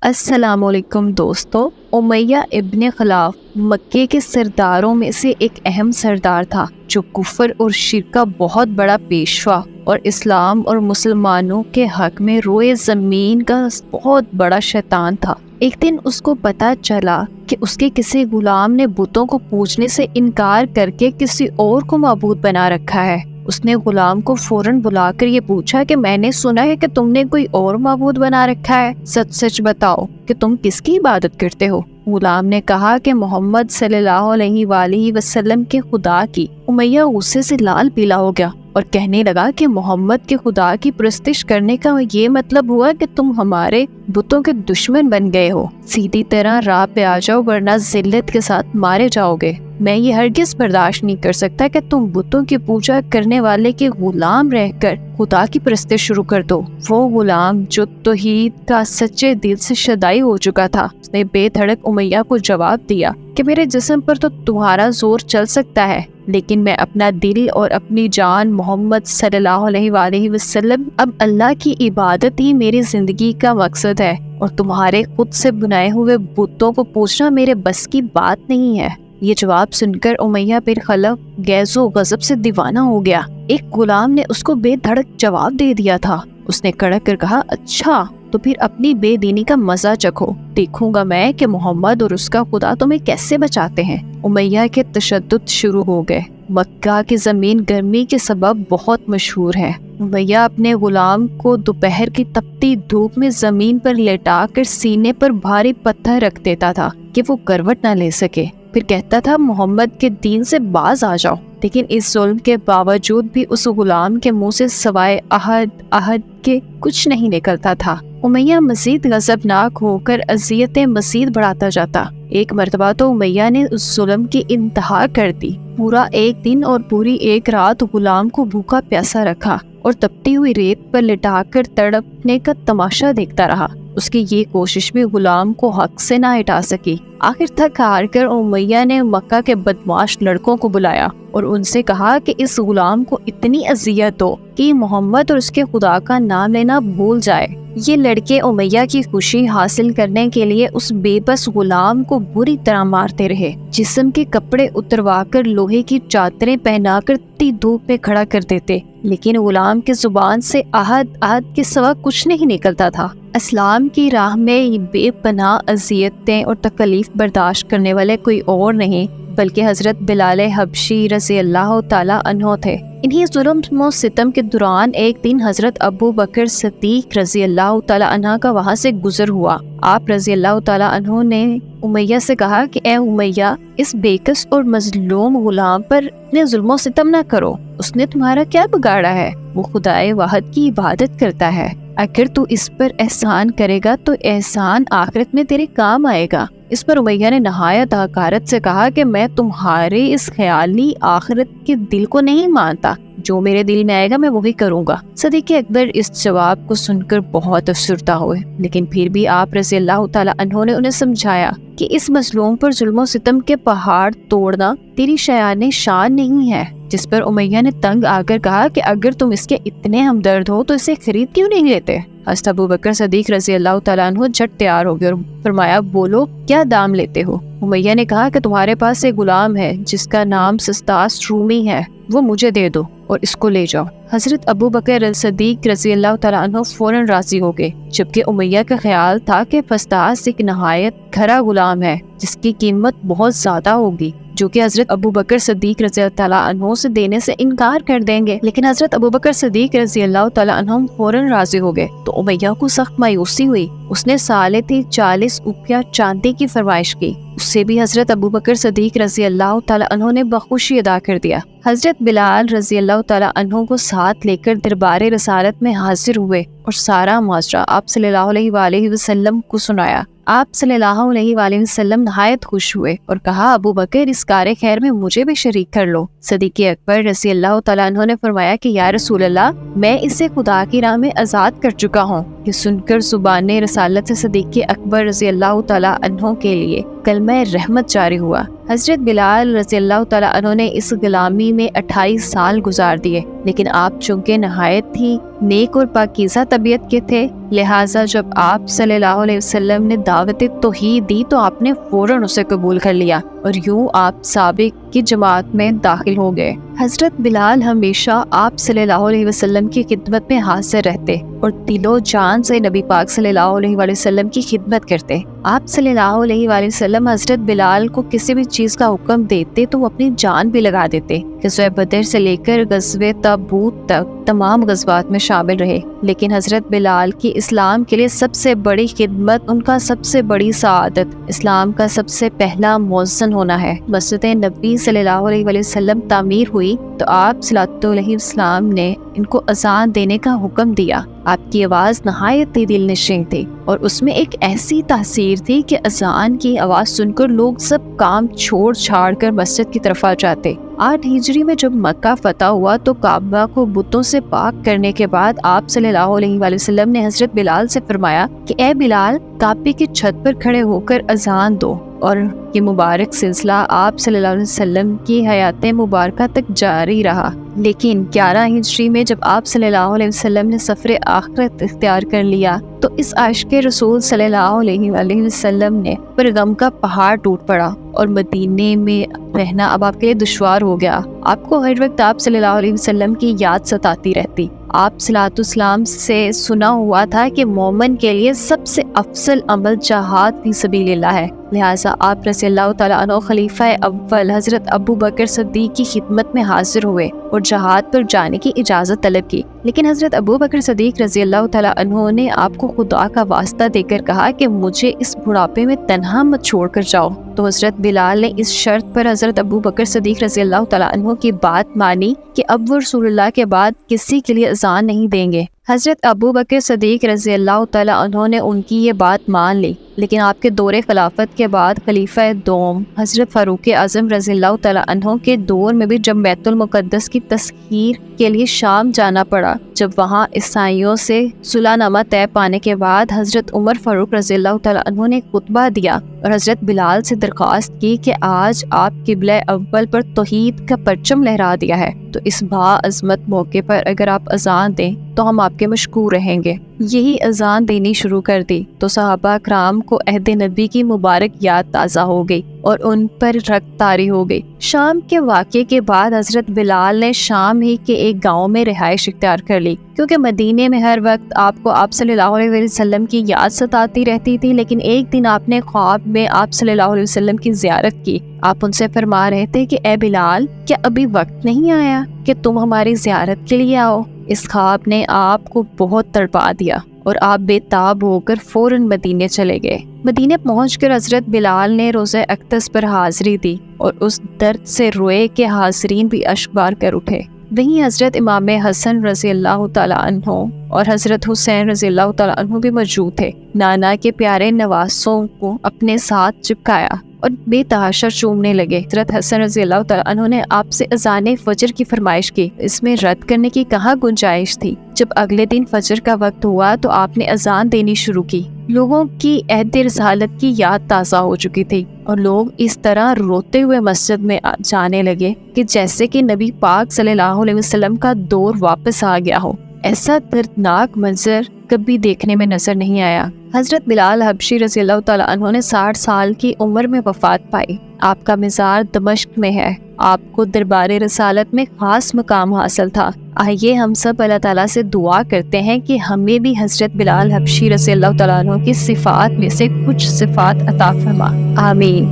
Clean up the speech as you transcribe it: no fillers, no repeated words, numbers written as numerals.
السلام علیکم دوستو۔ امیہ ابن خلف مکے کے سرداروں میں سے ایک اہم سردار تھا جو کفر اور شرک کا بہت بڑا پیشوا اور اسلام اور مسلمانوں کے حق میں روئے زمین کا بہت بڑا شیطان تھا۔ ایک دن اس کو پتہ چلا کہ اس کے کسی غلام نے بتوں کو پوجنے سے انکار کر کے کسی اور کو معبود بنا رکھا ہے۔ اس نے غلام کو فوراً بلا کر یہ پوچھا کہ میں نے سنا ہے کہ تم نے کوئی اور معبود بنا رکھا ہے، سچ سچ بتاؤ کہ تم کس کی عبادت کرتے ہو؟ غلام نے کہا کہ محمد صلی اللہ علیہ وآلہ وسلم کے خدا کی۔ امیہ غصے سے لال پیلا ہو گیا اور کہنے لگا کہ محمد کے خدا کی پرستش کرنے کا یہ مطلب ہوا کہ تم ہمارے بتوں کے دشمن بن گئے ہو۔ سیدھی طرح راہ پہ آ جاؤ ورنہ ذلت کے ساتھ مارے جاؤ گے۔ میں یہ ہرگز برداشت نہیں کر سکتا کہ تم بتوں کی پوجا کرنے والے کے غلام رہ کر خدا کی پرستش شروع کر دو۔ وہ غلام جو توحید کا سچے دل سے شدائی ہو چکا تھا، اس نے بے دھڑک امیہ کو جواب دیا کہ میرے جسم پر تو تمہارا زور چل سکتا ہے، لیکن میں اپنا دل اور اپنی جان محمد صلی اللہ علیہ وآلہ وسلم، اب اللہ کی عبادت ہی میری زندگی کا مقصد ہے، اور تمہارے خود سے بنائے ہوئے بتوں کو پوجنا میرے بس کی بات نہیں ہے۔ یہ جواب سن کر امیہ بن خلف غیظ و غضب سے دیوانہ ہو گیا۔ ایک غلام نے اس کو بے دھڑک جواب دے دیا تھا۔ اس نے کڑک کر کہا، اچھا تو پھر اپنی بے دینی کا مزہ چکھو، دیکھوں گا میں کہ محمد اور اس کا خدا تمہیں کیسے بچاتے ہیں۔ امیہ کے تشدد شروع ہو گئے۔ مکہ کی زمین گرمی کے سبب بہت مشہور ہے۔ امیہ اپنے غلام کو دوپہر کی تپتی دھوپ میں زمین پر لیٹا کر سینے پر بھاری پتھر رکھ دیتا تھا کہ وہ کروٹ نہ لے سکے، پھر کہتا تھا محمد کے دین سے باز آ جاؤ، لیکن اس ظلم کے باوجود بھی اس غلام کے منہ سے سوائے عہد کے کچھ نہیں نکلتا تھا۔ امیہ مزید غضبناک ہو کر اذیتیں مزید بڑھاتا جاتا۔ ایک مرتبہ تو امیہ نے اس ظلم کی انتہا کر دی۔ پورا ایک دن اور پوری ایک رات غلام کو بھوکا پیاسا رکھا اور تپتی ہوئی ریت پر لٹا کر تڑپنے کا تماشا دیکھتا رہا۔ اس کی یہ کوشش بھی غلام کو حق سے نہ ہٹا سکی۔ آخر تھک ہار کر امیہ نے مکہ کے بدمعاش لڑکوں کو بلایا اور ان سے کہا کہ اس غلام کو اتنی اذیت ہو کہ محمد اور اس کے خدا کا نام لینا بھول جائے۔ یہ لڑکے امیہ کی خوشی حاصل کرنے کے لیے اس بے بس غلام کو بری طرح مارتے رہے، جسم کے کپڑے اتروا کر لوہے کی چادریں پہنا کر تی دھوپ میں کھڑا کر دیتے، لیکن غلام کی زبان سے عہد کے سوا کچھ نہیں نکلتا تھا۔ اسلام کی راہ میں بے پناہ اذیتیں اور تکلیف برداشت کرنے والے کوئی اور نہیں بلکہ حضرت بلال حبشی رضی اللہ تعالی عنہ تھے۔ انہی ظلم و ستم کے دوران ایک دن حضرت ابو بکر صدیق رضی اللہ تعالی عنہ کا وہاں سے گزر ہوا۔ آپ رضی اللہ تعالی عنہ نے امیہ سے کہا کہ اے امیہ، اس بےکس اور مظلوم غلام پر اتنے ظلم و ستم نہ کرو، اس نے تمہارا کیا بگاڑا ہے؟ وہ خدائے واحد کی عبادت کرتا ہے، اگر تو اس پر احسان کرے گا تو احسان آخرت میں تیرے کام آئے گا۔ اس پر امیہ نے نہایت حقارت سے کہا کہ میں تمہارے اس خیالی آخرت کے دل کو نہیں مانتا، جو میرے دل میں آئے گا میں وہی کروں گا۔ صدیق اکبر اس جواب کو سن کر بہت افسردہ ہوئے، لیکن پھر بھی آپ رضی اللہ تعالی عنہ نے انہیں سمجھایا کہ اس مظلوم پر ظلم و ستم کے پہاڑ توڑنا تیری شایان شان نہیں ہے، جس پر امیہ نے تنگ آ کر کہا کہ اگر تم اس کے اتنے ہمدرد ہو تو اسے خرید کیوں نہیں لیتے؟ حضرت ابو بکر صدیق رضی اللہ تعالیٰ عنہ جھٹ تیار ہو گئے اور فرمایا، بولو کیا دام لیتے ہو؟ امیہ نے کہا کہ تمہارے پاس ایک غلام ہے جس کا نام سستاس رومی ہے، وہ مجھے دے دو اور اس کو لے جاؤ۔ حضرت ابو بکر صدیق رضی اللہ تعالیٰ عنہ فوراً راضی ہو گئے، جبکہ امیہ کا خیال تھا کہ فستاس ایک نہایت کھرا غلام ہے جس کی قیمت بہت زیادہ ہوگی، جو کہ حضرت ابو بکر صدیق رضی اللہ تعالیٰ عنہ سے دینے سے انکار کر دیں گے، لیکن حضرت ابو بکر صدیق رضی اللہ تعالیٰ عنہ فوراً راضی ہو گئے تو امیہ کو سخت مایوسی ہوئی۔ اس نے ثالثی 40 اوقیہ چاندی کی فرمائش کی، اس سے بھی حضرت ابو بکر صدیق رضی اللہ تعالیٰ عنہ نے بخوشی ادا کر دیا۔ حضرت بلال رضی اللہ تعالیٰ عنہ کو ساتھ لے کر دربار رسالت میں حاضر ہوئے اور سارا ماجرا آپ صلی اللہ علیہ وآلہ وسلم کو سنایا۔ آپ صلی اللہ علیہ وآلہ وسلم نہایت خوش ہوئے اور کہا، ابو بکر اس کار خیر میں مجھے بھی شریک کر لو۔ صدیق اکبر رضی اللہ تعالیٰ عنہ نے فرمایا کہ یا رسول اللہ، میں اسے خدا کی راہ میں آزاد کر چکا ہوں۔ یہ سن کر زبان رسالت سے صدیق اکبر رضی اللہ تعالیٰ عنہ کے لیے کلمہ رحمت جاری ہوا۔ حضرت بلال رضی اللہ تعالیٰ عنہ نے اس غلامی میں 28 سال گزار دیے، لیکن آپ چونکہ نہایت ہی نیک اور پاکیزہ طبیعت کے تھے، لہٰذا جب آپ صلی اللہ علیہ وسلم نے دعوت توحید دی تو آپ نے فوراً اسے قبول کر لیا اور یوں آپ سابق کی جماعت میں داخل ہو گئے۔ حضرت بلال ہمیشہ آپ صلی اللہ علیہ وسلم کی خدمت میں حاضر رہتے اور دل و جان سے نبی پاک صلی اللہ علیہ وآلہ وسلم کی خدمت کرتے۔ آپ صلی اللہ علیہ وآلہ وسلم حضرت بلال کو کسی بھی چیز کا حکم دیتے تو وہ اپنی جان بھی لگا دیتے۔ غزوہ بدر سے لے کر غزوہ تبوک تک تمام غزوات میں شامل رہے، لیکن حضرت بلال کی اسلام کے لیے سب سے بڑی خدمت، ان کا سب سے بڑی سعادت، اسلام کا سب سے پہلا مؤذن ہونا ہے۔ مسجد نبی صلی اللہ علیہ وآلہ وسلم تعمیر ہوئی تو آپ صلی اللہ علیہ وسلم نے ان کو اذان دینے کا حکم دیا۔ آپ کی آواز نہایت ہی دل نشین تھی اور اس میں ایک ایسی تاثیر تھی کہ اذان کی آواز سن کر لوگ سب کام چھوڑ چھاڑ کر مسجد کی طرف آ جاتے۔ 8 ہجری میں جب مکہ فتح ہوا تو کعبہ کو بتوں سے پاک کرنے کے بعد آپ صلی اللہ علیہ وآلہ وسلم نے حضرت بلال سے فرمایا کہ اے بلال، کعبے کی چھت پر کھڑے ہو کر اذان دو، اور یہ مبارک سلسلہ آپ صلی اللہ علیہ وسلم کی حیات مبارکہ تک جاری رہا۔ لیکن 11 ہجری میں جب آپ صلی اللہ علیہ وسلم نے سفر آخرت اختیار کر لیا تو اس عاشق رسول صلی اللہ علیہ وآلہ وسلم نے پر غم کا پہاڑ ٹوٹ پڑا اور مدینے میں رہنا اب آپ کے لیے دشوار ہو گیا۔ آپ کو ہر وقت آپ صلی اللہ علیہ وسلم کی یاد ستاتی رہتی۔ آپ صلی اللہ علیہ وسلم سے سنا ہوا تھا کہ مومن کے لیے سب سے افضل عمل جہاد فی سبیل اللہ ہے، لہٰذا آپ رضی اللہ تعالیٰ عنہ خلیفہ اول حضرت ابو بکر صدیق کی خدمت میں حاضر ہوئے اور جہاد پر جانے کی اجازت طلب کی، لیکن حضرت ابو بکر صدیق رضی اللہ تعالیٰ عنہ نے آپ کو خدا کا واسطہ دے کر کہا کہ مجھے اس بڑھاپے میں تنہا مت چھوڑ کر جاؤ۔ تو حضرت بلال نے اس شرط پر حضرت ابو بکر صدیق رضی اللہ تعالیٰ عنہ کی بات مانی کہ اب وہ رسول اللہ کے بعد کسی کے لیے اذان نہیں دیں گے۔ حضرت ابو بکر صدیق رضی اللہ تعالیٰ عنہ نے ان کی یہ بات مان لی، لیکن آپ کے دور خلافت کے بعد خلیفہ دوم حضرت فاروق اعظم رضی اللہ تعالیٰ عنہ کے دور میں بھی جب بیت المقدس کی تسخیر کے لیے شام جانا پڑا، جب وہاں عیسائیوں سے صلح نامہ طے پانے کے بعد حضرت عمر فاروق رضی اللہ تعالیٰ عنہ نے خطبہ دیا اور حضرت بلال سے درخواست کی کہ آج آپ قبلہ اول پر توحید کا پرچم لہرا دیا ہے، تو اس باعظمت موقع پر اگر آپ اذان دیں تو ہم آپ کے مشکور رہیں گے۔ یہی اذان دینی شروع کر دی تو صحابہ کرام کو عہد نبی کی مبارک یاد تازہ ہو گئی اور ان پر رغبت طاری ہو گئی۔ شام کے واقعے کے بعد حضرت بلال نے شام ہی کے ایک گاؤں میں رہائش اختیار کر لی، کیونکہ مدینے میں ہر وقت آپ صلی اللہ علیہ وسلم کی یاد ستاتی رہتی تھی، لیکن ایک دن آپ نے خواب میں آپ صلی اللہ علیہ وسلم کی زیارت کی۔ آپ ان سے فرما رہے تھے کہ اے بلال، کیا ابھی وقت نہیں آیا کہ تم ہماری زیارت کے لیے آؤ؟ اس خواب نے آپ کو بہت تڑپا دیا اور آپ بے تاب ہو کر فوراً مدینے چلے گئے۔ مدینے پہنچ کر حضرت بلال نے روزہ اقدس پر حاضری دی اور اس درد سے روئے کہ حاضرین بھی اشک بار کر اٹھے۔ وہیں حضرت امام حسن رضی اللہ تعالیٰ عنہ اور حضرت حسین رضی اللہ تعالیٰ عنہ بھی موجود تھے۔ نانا کے پیارے نواسوں کو اپنے ساتھ چپکایا اور بے تحاشا چومنے لگے۔ حضرت حسن رضی اللہ تعالیٰ عنہ نے آپ سے اذان فجر کی فرمائش کی، اس میں رد کرنے کی کہاں گنجائش تھی۔ جب اگلے دن فجر کا وقت ہوا تو آپ نے اذان دینی شروع کی۔ لوگوں کی عہد رسالت کی یاد تازہ ہو چکی تھی اور لوگ اس طرح روتے ہوئے مسجد میں جانے لگے کہ جیسے کہ نبی پاک صلی اللہ علیہ وسلم کا دور واپس آ گیا ہو۔ ایسا دردناک منظر کبھی دیکھنے میں نظر نہیں آیا۔ حضرت بلال حبشی رضی اللہ تعالیٰ عنہ نے 60 سال کی عمر میں وفات پائی۔ آپ کا مزار دمشق میں ہے۔ آپ کو دربار رسالت میں خاص مقام حاصل تھا۔ آئیے ہم سب اللہ تعالیٰ سے دعا کرتے ہیں کہ ہمیں بھی حضرت بلال حبشی رضی اللہ تعالیٰ عنہ کی صفات میں سے کچھ صفات عطا فرما۔ آمین۔